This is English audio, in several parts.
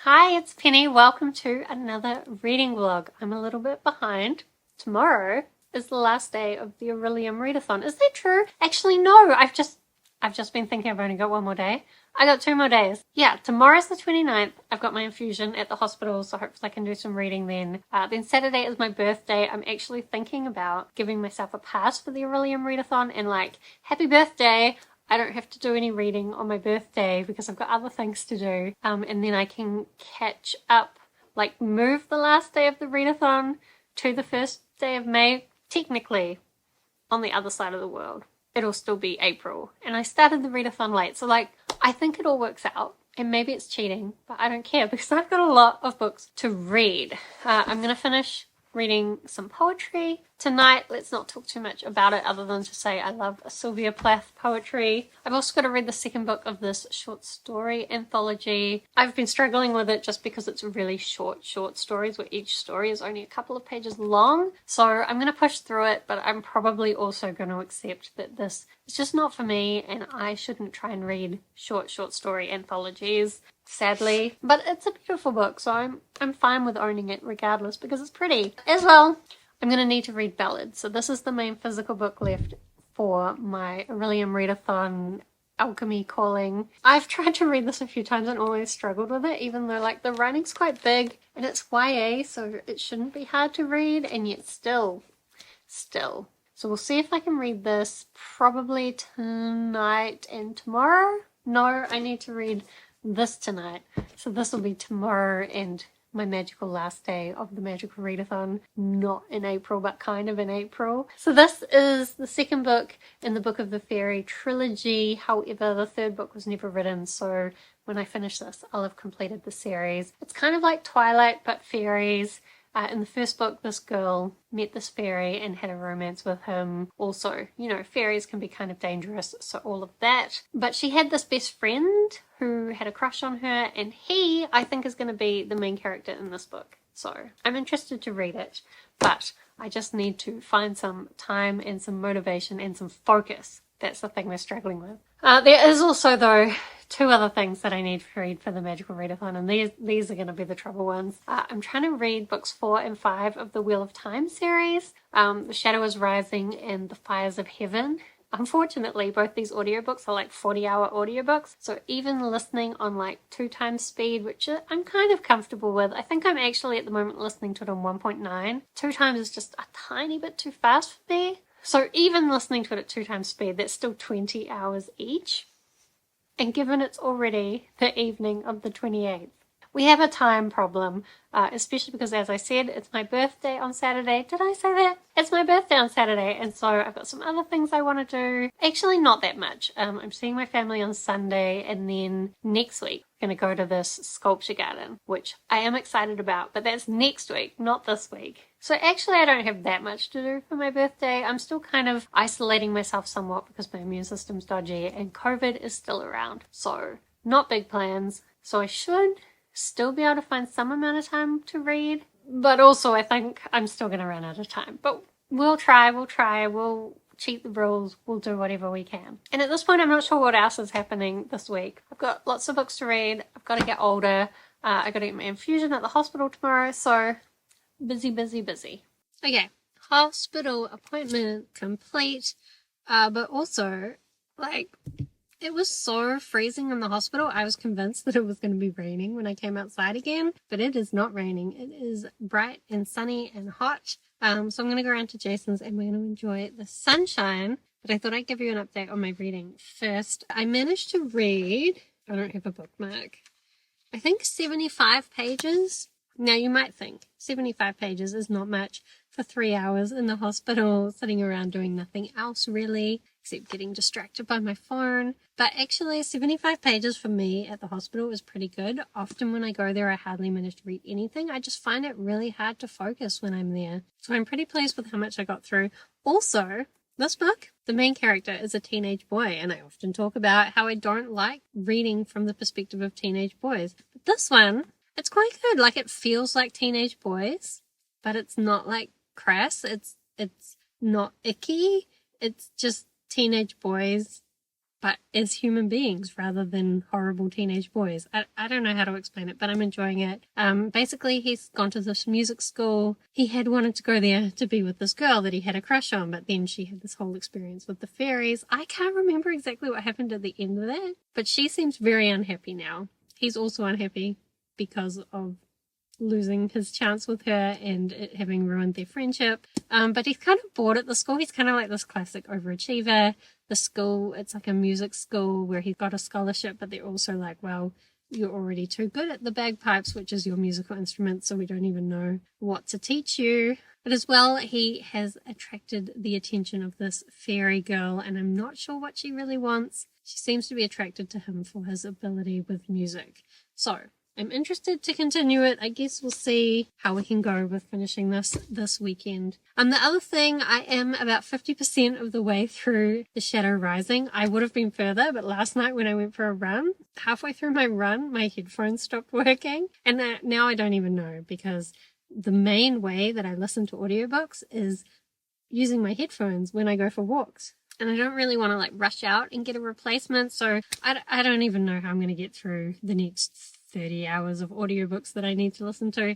Hi, it's Penny. Welcome to another reading vlog. I'm a little bit behind. Tomorrow is the last day of the Orillium Readathon. Is that true? Actually, no. I've just been thinking I've only got one more day. I got 2 more days. Yeah, tomorrow's the 29th. I've got my infusion at the hospital, so hopefully I can do some reading then. Then Saturday is my birthday. I'm actually thinking about giving myself a pass for the Orillium Readathon and happy birthday. I don't have to do any reading on my birthday because I've got other things to do. And then I can catch up, move the last day of the readathon to the first day of May, technically on the other side of the world. It'll still be April. And I started the readathon late, so I think it all works out. And maybe it's cheating, but I don't care because I've got a lot of books to read. I'm going to finish reading some poetry tonight. Let's not talk too much about it other than to say I love Sylvia Plath poetry. I've also got to read the second book of this short story anthology. I've been struggling with it just because it's really short stories where each story is only a couple of pages long. So I'm going to push through it, but I'm probably also going to accept that this is just not for me and I shouldn't try and read short story anthologies, sadly. But it's a beautiful book, so I'm fine with owning it regardless because it's pretty. As well, I'm going to need to read Ballad. So this is the main physical book left for my Orillium Readathon alchemy calling. I've tried to read this a few times and always struggled with it, even though the writing's quite big and it's YA, so it shouldn't be hard to read, and yet still. So we'll see if I can read this probably tonight and tomorrow. No, I need to read this tonight. So this will be tomorrow and my magical last day of the magical readathon, not in April but kind of in April. So this is the second book in the Book of the Fairy trilogy. However, the third book was never written, so when I finish this I'll have completed the series. It's kind of like Twilight but fairies. In the first book, this girl met this fairy and had a romance with him. Also, fairies can be kind of dangerous, so all of that. But she had this best friend who had a crush on her, and he, I think, is going to be the main character in this book. So I'm interested to read it, but I just need to find some time and some motivation and some focus. That's the thing we're struggling with. There is also, though, 2 other things that I need to read for the magical readathon, and these are going to be the trouble ones. I'm trying to read books 4 and 5 of the Wheel of Time series, The Shadow is Rising and The Fires of Heaven. Unfortunately, both these audiobooks are 40-hour audiobooks, so even listening on 2 times speed, which I'm kind of comfortable with. I think I'm actually at the moment listening to it on 1.9. 2 times is just a tiny bit too fast for me. So even listening to it at 2 times speed, that's still 20 hours each. And given it's already the evening of the 28th, we have a time problem, especially because, as I said, it's my birthday on Saturday. Did I say that? It's my birthday on Saturday, and so I've got some other things I want to do. Actually, not that much. I'm seeing my family on Sunday, and then next week I'm going to go to this sculpture garden, which I am excited about, but that's next week, not this week. So actually I don't have that much to do for my birthday. I'm still kind of isolating myself somewhat because my immune system's dodgy and COVID is still around. So not big plans. So I should still be able to find some amount of time to read, but also I think I'm still going to run out of time. But we'll try, we'll cheat the rules, we'll do whatever we can. And at this point I'm not sure what else is happening this week. I've got lots of books to read, I've got to get older, I've got to get my infusion at the hospital tomorrow, so busy. Okay, hospital appointment complete, but also, it was so freezing in the hospital. I was convinced that it was going to be raining when I came outside again, but it is not raining. It is bright and sunny and hot. So I'm going to go around to Jason's and we're going to enjoy the sunshine. But I thought I'd give you an update on my reading first. I managed to read, I don't have a bookmark, I think 75 pages. Now you might think 75 pages is not much for 3 hours in the hospital, sitting around doing nothing else really, except getting distracted by my phone. But actually 75 pages for me at the hospital is pretty good. Often when I go there, I hardly manage to read anything. I just find it really hard to focus when I'm there. So I'm pretty pleased with how much I got through. Also, this book, the main character is a teenage boy, and I often talk about how I don't like reading from the perspective of teenage boys. But this one, it's quite good. It feels like teenage boys, but it's not crass. It's not icky. It's just teenage boys but as human beings rather than horrible teenage boys. I don't know how to explain it, but I'm enjoying it. Basically, he's gone to this music school. He had wanted to go there to be with this girl that he had a crush on, but then she had this whole experience with the fairies. I can't remember exactly what happened at the end of that, but she seems very unhappy now. He's also unhappy because of losing his chance with her and it having ruined their friendship. But he's kind of bored at the school. He's kind of like this classic overachiever. The school, it's like a music school where he's got a scholarship, but they're also like, well, you're already too good at the bagpipes, which is your musical instrument, so we don't even know what to teach you. But as well, he has attracted the attention of this fairy girl, and I'm not sure what she really wants. She seems to be attracted to him for his ability with music. So I'm interested to continue it. I guess we'll see how we can go with finishing this weekend. The other thing, I am about 50% of the way through The Shadow Rising. I would have been further, but last night when I went for a run, halfway through my run, my headphones stopped working. And now I don't even know, because the main way that I listen to audiobooks is using my headphones when I go for walks. And I don't really want to like rush out and get a replacement. So I don't even know how I'm going to get through the next 30 hours of audiobooks that I need to listen to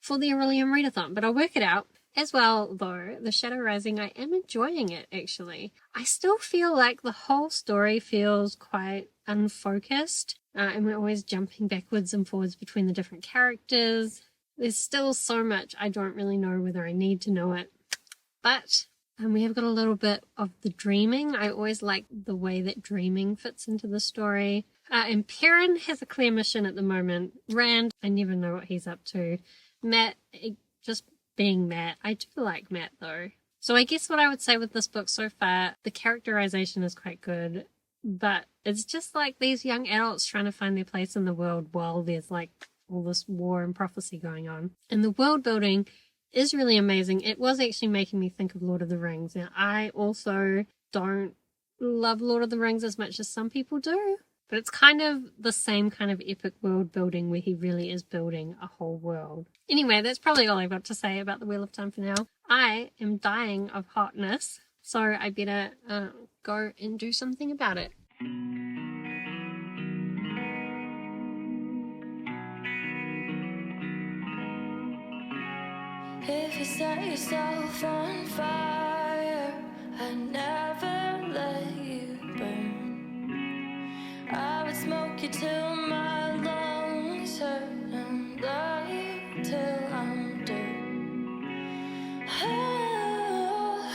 for the Orillium Readathon, but I'll work it out. As well, though, The Shadow Rising, I am enjoying it, actually. I still feel like the whole story feels quite unfocused, and we're always jumping backwards and forwards between the different characters. There's still so much I don't really know whether I need to know it, but we have got a little bit of the dreaming. I always like the way that dreaming fits into the story. And Perrin has a clear mission at the moment. Rand, I never know what he's up to. Matt, just being Matt. I do like Matt, though. So I guess what I would say with this book so far, the characterization is quite good, but it's just like these young adults trying to find their place in the world while there's like all this war and prophecy going on. And the world building is really amazing. It was actually making me think of Lord of the Rings. Now, I also don't love Lord of the Rings as much as some people do. But it's kind of the same kind of epic world building where he really is building a whole world. Anyway, that's probably all I've got to say about the Wheel of Time for now. I am dying of hotness, so I better go and do something about it. If you set yourself on fire, I never let you burn. I would smoke you till my lungs hurt and love you till I'm dirt.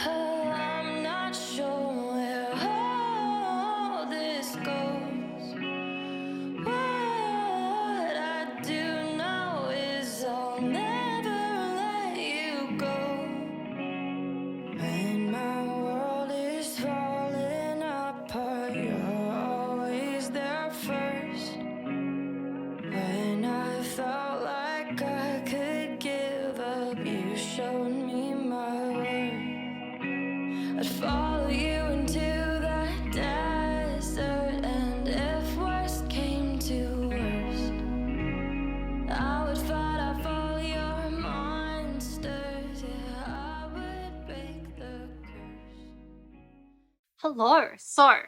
Oh, I'm not sure where all this goes. What I do know is I'll never let you go. When my world is falling apart, you're always there first. When I felt like I could give up, you showed me my worth. I'd follow you into that desert, and if worst came to worst, I would fight off all your monsters. Yeah, I would break the curse. Hello. So, I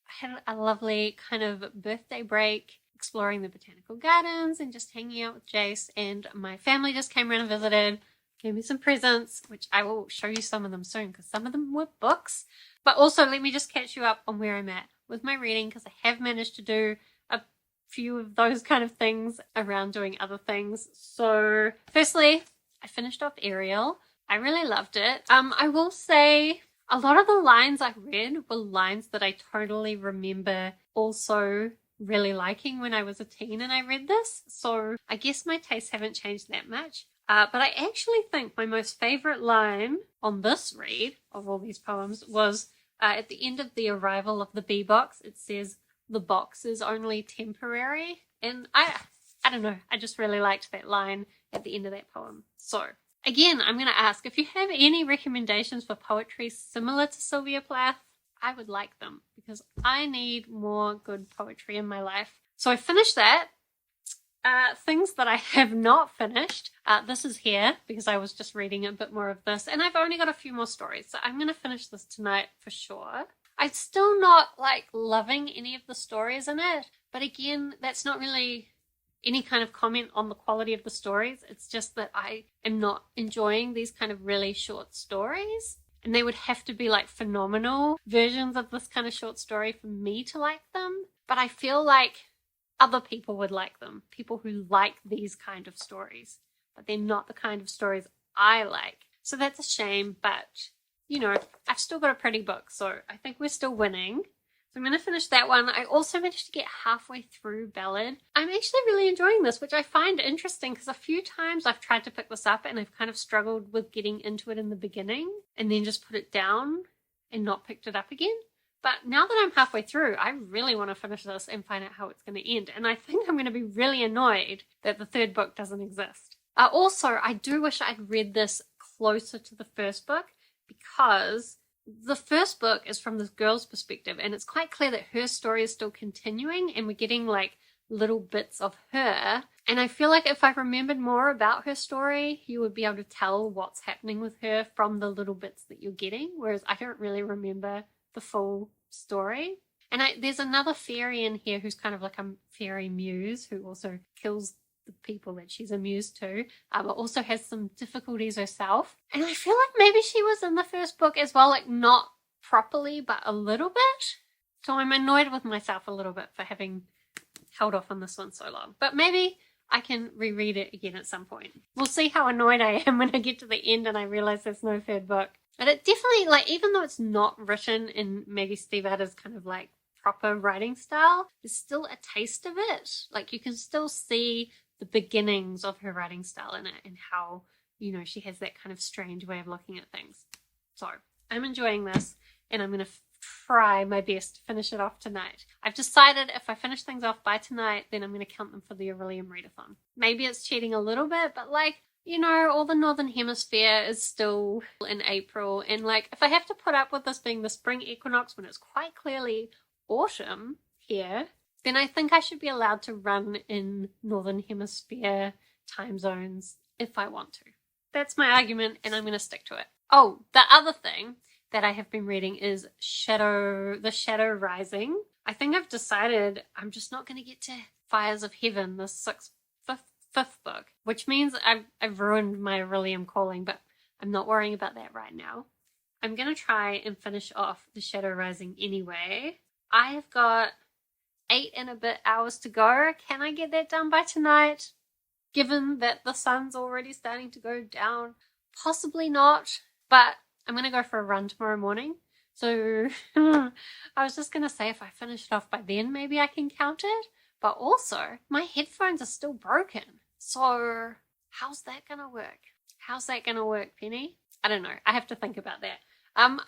had a lovely kind of birthday break exploring the Botanical Gardens and just hanging out with Jace, and my family just came around and visited, gave me some presents, which I will show you some of them soon because some of them were books. But also, let me just catch you up on where I'm at with my reading, because I have managed to do a few of those kind of things around doing other things. So, firstly, I finished off Ariel. I really loved it. I will say a lot of the lines I read were lines that I totally remember also really liking when I was a teen and I read this. So I guess my tastes haven't changed that much. But I actually think my most favorite line on this read of all these poems was at the end of the arrival of the bee box. It says, "The box is only temporary." And I don't know, I just really liked that line at the end of that poem. So again, I'm going to ask if you have any recommendations for poetry similar to Sylvia Plath. I would like them because I need more good poetry in my life. So I finished that. Things that I have not finished. This is here because I was just reading a bit more of this, and I've only got a few more stories, so I'm going to finish this tonight for sure. I'm still not like loving any of the stories in it, but again, that's not really any kind of comment on the quality of the stories. It's just that I am not enjoying these kind of really short stories, and they would have to be like phenomenal versions of this kind of short story for me to like them. But I feel like other people would like them, people who like these kind of stories, but they're not the kind of stories I like. So that's a shame, but you know, I've still got a pretty book, so I think we're still winning. So I'm going to finish that one. I also managed to get halfway through Ballad. I'm actually really enjoying this, which I find interesting because a few times I've tried to pick this up and I've kind of struggled with getting into it in the beginning and then just put it down and not picked it up again. But now that I'm halfway through, I really want to finish this and find out how it's going to end. And I think I'm going to be really annoyed that the third book doesn't exist. Also, I do wish I'd read this closer to the first book, because the first book is from this girl's perspective, and it's quite clear that her story is still continuing, and we're getting like little bits of her. And I feel like if I remembered more about her story, you would be able to tell what's happening with her from the little bits that you're getting, whereas I don't really remember the full story. And there's another fairy in here who's kind of like a fairy muse who also kills the people that she's amused to, but also has some difficulties herself. And I feel like maybe she was in the first book as well, like not properly, but a little bit. So I'm annoyed with myself a little bit for having held off on this one so long. But maybe I can reread it again at some point. We'll see how annoyed I am when I get to the end and I realize there's no third book. But it definitely, like, even though it's not written in Maggie Stiefvater's kind of like proper writing style, there's still a taste of it. Like, you can still see the beginnings of her writing style in it and how, you know, she has that kind of strange way of looking at things. So I'm enjoying this, and I'm going to try my best to finish it off tonight. I've decided if I finish things off by tonight, then I'm going to count them for the Orillium Readathon. Maybe it's cheating a little bit, but like, you know, all the Northern Hemisphere is still in April, and like, if I have to put up with this being the spring equinox when it's quite clearly autumn here, then I think I should be allowed to run in Northern Hemisphere time zones if I want to. That's my argument, and I'm going to stick to it. Oh, the other thing that I have been reading is The Shadow Rising. I think I've decided I'm just not going to get to Fires of Heaven, the fifth book, which means I've ruined my Orillium calling, but I'm not worrying about that right now. I'm going to try and finish off The Shadow Rising anyway. I have got 8 and a bit hours to go. Can I get that done by tonight? Given that the sun's already starting to go down, possibly not, but I'm going to go for a run tomorrow morning. So I was just going to say if I finish it off by then, maybe I can count it. But also, my headphones are still broken. So how's that going to work? How's that going to work, Penny? I don't know. I have to think about that. I am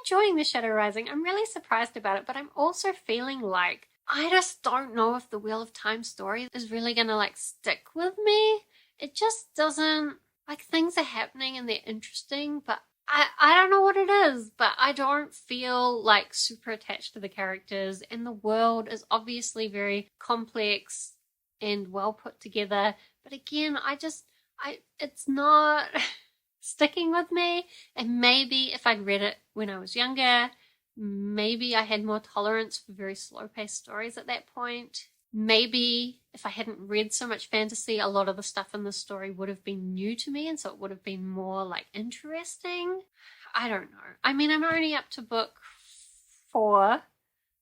enjoying The Shadow Rising. I'm really surprised about it, but I'm also feeling like I just don't know if the Wheel of Time story is really going to like stick with me. It just doesn't, like, things are happening and they're interesting, but I don't know what it is, but I don't feel like super attached to the characters, and the world is obviously very complex and well put together, but again, it's not sticking with me. And maybe if I'd read it when I was younger, maybe I had more tolerance for very slow-paced stories at that point. Maybe if I hadn't read so much fantasy, a lot of the stuff in the story would have been new to me, and so it would have been more like interesting. I don't know. I mean, I'm only up to book 4,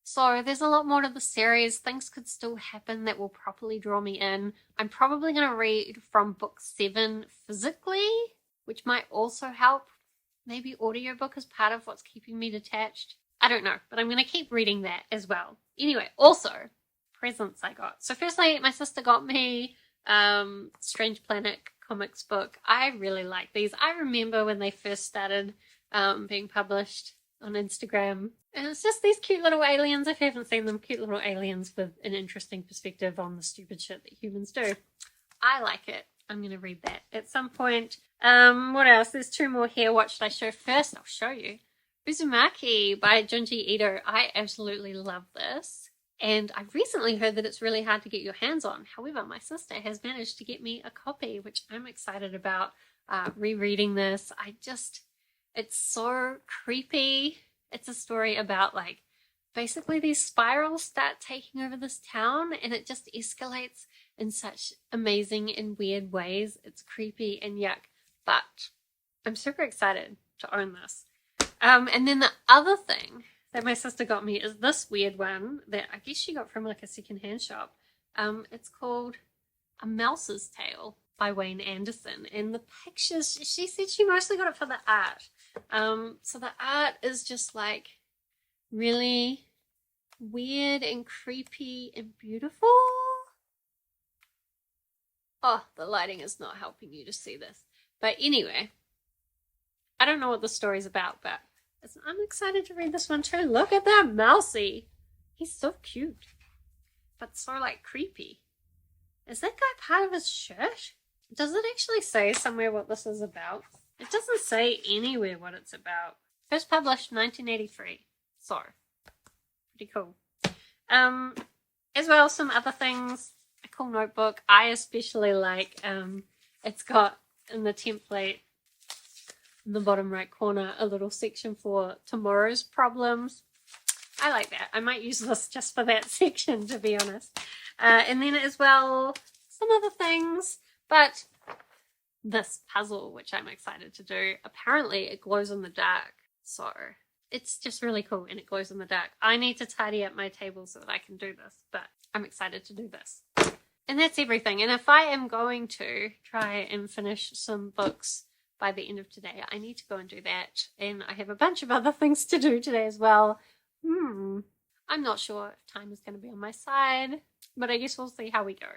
so there's a lot more to the series. Things could still happen that will properly draw me in. I'm probably going to read from book 7 physically, which might also help. Maybe audiobook is part of what's keeping me detached. I don't know, but I'm going to keep reading that as well. Anyway, also, presents I got. So firstly, my sister got me Strange Planet comics book. I really like these. I remember when they first started being published on Instagram. And it's just these cute little aliens. If you haven't seen them, cute little aliens with an interesting perspective on the stupid shit that humans do. I like it. I'm going to read that at some point. What else? There's 2 more here. What should I show first? I'll show you. Uzumaki by Junji Ito. I absolutely love this. And I recently heard that it's really hard to get your hands on. However, my sister has managed to get me a copy, which I'm excited about rereading this. It's so creepy It's a story about like basically these spirals start taking over this town and it just escalates in such amazing and weird ways. It's creepy and yuck, but I'm super excited to own this. And then the other thing that my sister got me is this weird one that I guess she got from like a secondhand shop. It's called A Mouse's Tale by Wayne Anderson. And the pictures, she said she mostly got it for the art. So the art is just like really weird and creepy and beautiful. Oh, the lighting is not helping you to see this. But anyway, I don't know what the story's about, but I'm excited to read this one too. Look at that mousey. He's so cute, but so like creepy. Is that guy part of his shirt? Does it actually say somewhere what this is about? It doesn't say anywhere what it's about. First published 1983. So, pretty cool. As well, some other things. A cool notebook. I especially like, it's got in the template in the bottom right corner a little section for tomorrow's problems. I like that. I might use this just for that section, to be honest. And then as well, some other things. But this puzzle, which I'm excited to do, apparently it glows in the dark. So it's just really cool and it glows in the dark. I need to tidy up my table so that I can do this, but I'm excited to do this. And that's everything. And if I am going to try and finish some books by the end of today, I need to go and do that. And I have a bunch of other things to do today as well. I'm not sure if time is going to be on my side, but I guess we'll see how we go.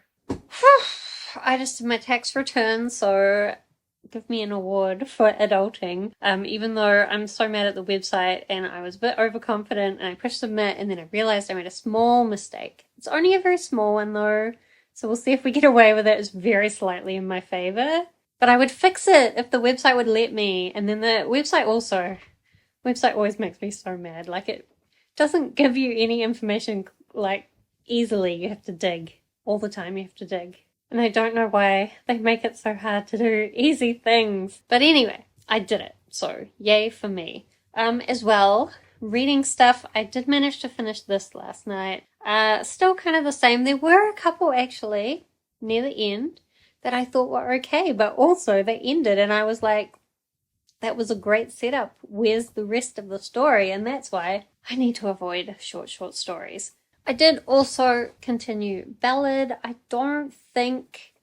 I just did my tax return, so give me an award for adulting. Even though I'm so mad at the website and I was a bit overconfident and I pushed submit and then I realized I made a small mistake. It's only a very small one though, so we'll see if we get away with it. It's very slightly in my favor. But I would fix it if the website would let me. And then the website always makes me so mad. Like, it doesn't give you any information, like, easily. You have to dig. All the time you have to dig. And I don't know why they make it so hard to do easy things. But anyway, I did it. So, yay for me. As well, reading stuff. I did manage to finish this last night. Still kind of the same. There were a couple, actually, near the end that I thought were okay, but also they ended and I was like, that was a great setup. Where's the rest of the story? And that's why I need to avoid short stories. I did also continue Ballad. I don't think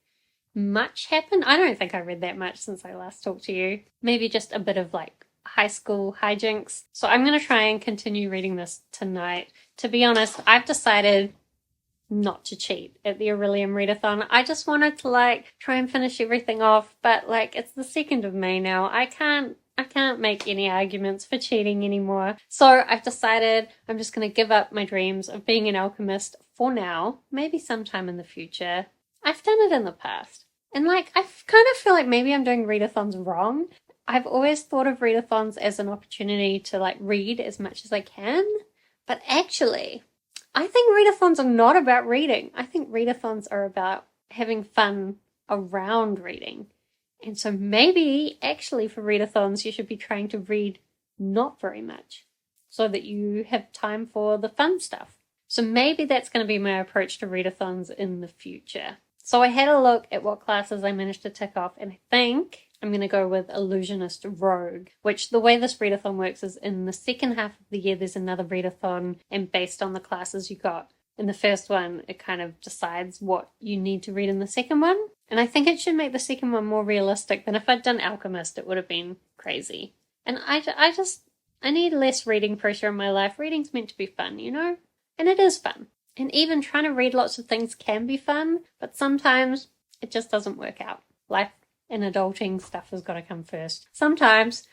much happened. I don't think I read that much since I last talked to you. Maybe just a bit of like high school hijinks. So I'm going to try and continue reading this tonight. To be honest, I've decided not to cheat at the Orillium Readathon. I just wanted to like try and finish everything off, but like it's the 2nd of May now. I can't make any arguments for cheating anymore. So I've decided I'm just going to give up my dreams of being an alchemist for now. Maybe sometime in the future. I've done it in the past. And like I kind of feel like maybe I'm doing readathons wrong. I've always thought of readathons as an opportunity to like read as much as I can. But actually, I think readathons are not about reading. I think readathons are about having fun around reading. And so maybe actually for readathons you should be trying to read not very much so that you have time for the fun stuff. So maybe that's going to be my approach to readathons in the future. So I had a look at what classes I managed to tick off, and I think I'm going to go with Illusionist Rogue, which the way this readathon works is in the second half of the year there's another readathon, and based on the classes you got in the first one, it kind of decides what you need to read in the second one. And I think it should make the second one more realistic than if I'd done Alchemist. It would have been crazy. And I need less reading pressure in my life. Reading's meant to be fun, you know? And it is fun. And even trying to read lots of things can be fun, but sometimes it just doesn't work out. Life and adulting stuff has got to come first. Sometimes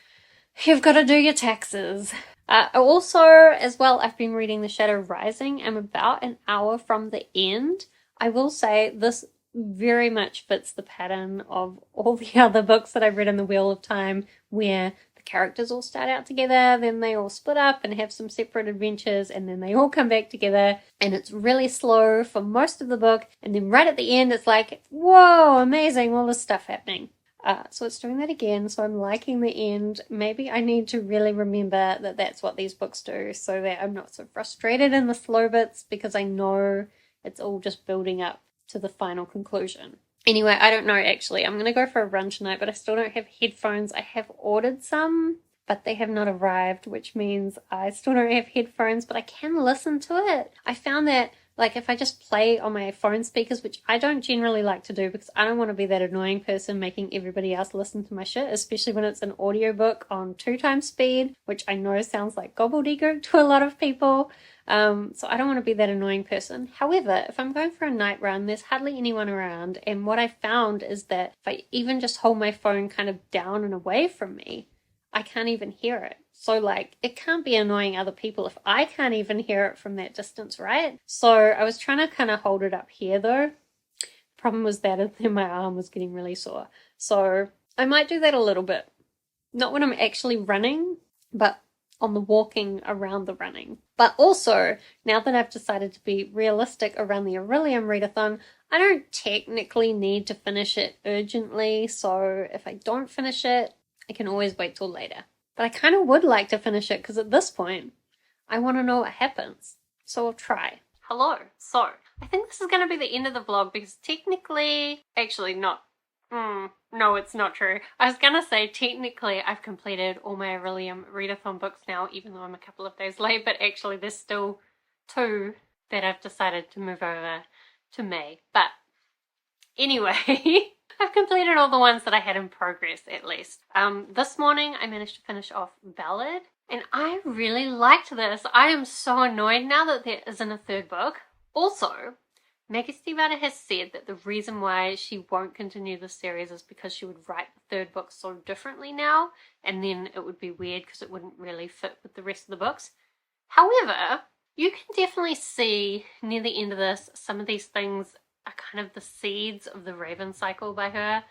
you've got to do your taxes. Also, as well, I've been reading The Shadow Rising. I'm about an hour from the end. I will say this very much fits the pattern of all the other books that I've read in the Wheel of Time, where the characters all start out together, then they all split up and have some separate adventures, and then they all come back together, and it's really slow for most of the book, and then right at the end it's like, whoa, amazing, all this stuff happening. So it's doing that again, so I'm liking the end. Maybe I need to really remember that that's what these books do, so that I'm not so frustrated in the slow bits, because I know it's all just building up to the final conclusion. Anyway, I don't know actually. I'm going to go for a run tonight, but I still don't have headphones. I have ordered some, but they have not arrived, which means I still don't have headphones, but I can listen to it. I found that like if I just play on my phone speakers, which I don't generally like to do because I don't want to be that annoying person making everybody else listen to my shit, especially when it's an audiobook on 2x speed, which I know sounds like gobbledygook to a lot of people. So I don't want to be that annoying person. However, if I'm going for a night run, there's hardly anyone around, and what I found is that if I even just hold my phone kind of down and away from me, I can't even hear it. So like, it can't be annoying other people if I can't even hear it from that distance, right? So I was trying to kind of hold it up here though. Problem was that then my arm was getting really sore. So I might do that a little bit. Not when I'm actually running, but on the walking around the running. But also, now that I've decided to be realistic around the Orillium Readathon, I don't technically need to finish it urgently. So if I don't finish it, I can always wait till later. But I kind of would like to finish it because at this point, I want to know what happens. So I'll try. Hello. So, I think this is going to be the end of the vlog because technically, actually not. No, it's not true. I was going to say technically I've completed all my Orillium Readathon books now, even though I'm a couple of days late, but actually there's still 2 that I've decided to move over to May. But anyway, I've completed all the ones that I had in progress at least. This morning I managed to finish off Ballad, and I really liked this. I am so annoyed now that there isn't a 3rd book. Also, Maggie Stiefvater has said that the reason why she won't continue the series is because she would write the 3rd book so differently now, and then it would be weird because it wouldn't really fit with the rest of the books. However, you can definitely see near the end of this, some of these things are kind of the seeds of the Raven cycle by her.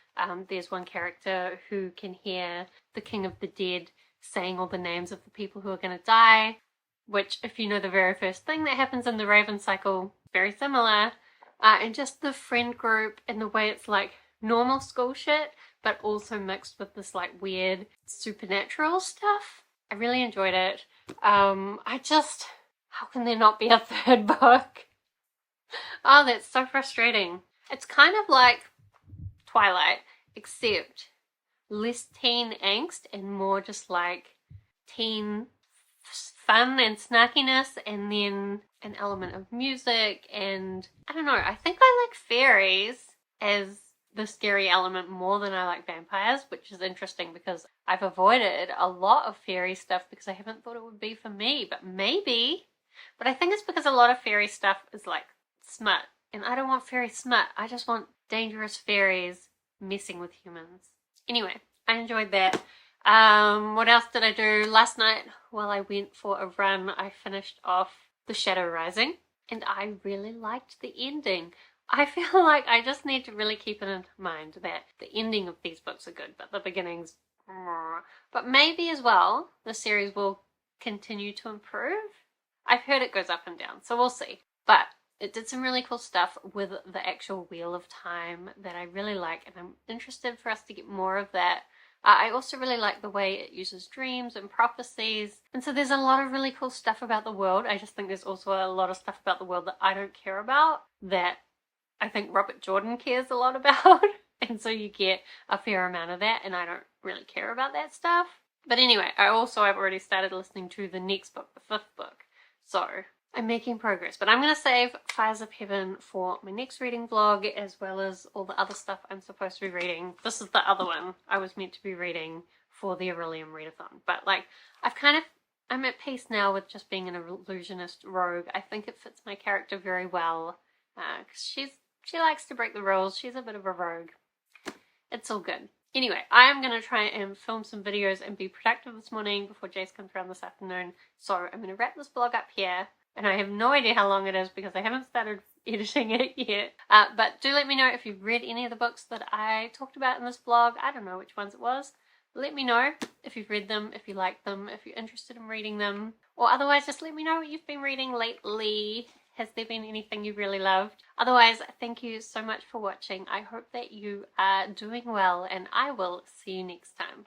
There's one character who can hear the King of the Dead saying all the names of the people who are going to die, which, if you know the very first thing that happens in the Raven cycle, very similar. And just the friend group and the way it's like normal school shit, but also mixed with this like weird supernatural stuff. I really enjoyed it. How can there not be a 3rd book? Oh, that's so frustrating. It's kind of like Twilight, except less teen angst and more just like teen fun and snarkiness, and then an element of music. And I don't know, I think I like fairies as the scary element more than I like vampires, which is interesting because I've avoided a lot of fairy stuff because I haven't thought it would be for me, but maybe. But I think it's because a lot of fairy stuff is like smut, and I don't want fairy smut. I just want dangerous fairies messing with humans. Anyway, I enjoyed that. What else did I do? Last night while I went for a run, I finished off The Shadow Rising, and I really liked the ending. I feel like I just need to really keep it in mind that the ending of these books are good, but the beginnings, but maybe as well the series will continue to improve. I've heard it goes up and down, so we'll see. But it did some really cool stuff with the actual Wheel of Time that I really like, and I'm interested for us to get more of that. I also really like the way it uses dreams and prophecies, and so there's a lot of really cool stuff about the world. I just think there's also a lot of stuff about the world that I don't care about that I think Robert Jordan cares a lot about, and so you get a fair amount of that, and I don't really care about that stuff. But anyway, I've already started listening to the next book, the 5th book, so I'm making progress. But I'm going to save Fires of Heaven for my next reading vlog, as well as all the other stuff I'm supposed to be reading. This is the other one I was meant to be reading for the Orillium Readathon. But like, I'm at peace now with just being an illusionist rogue. I think it fits my character very well, because she likes to break the rules. She's a bit of a rogue. It's all good. Anyway, I am going to try and film some videos and be productive this morning before Jace comes around this afternoon. So I'm going to wrap this vlog up here. And I have no idea how long it is because I haven't started editing it yet. But do let me know if you've read any of the books that I talked about in this vlog. I don't know which ones it was. Let me know if you've read them, if you like them, if you're interested in reading them. Or otherwise, just let me know what you've been reading lately. Has there been anything you really loved? Otherwise, thank you so much for watching. I hope that you are doing well, and I will see you next time.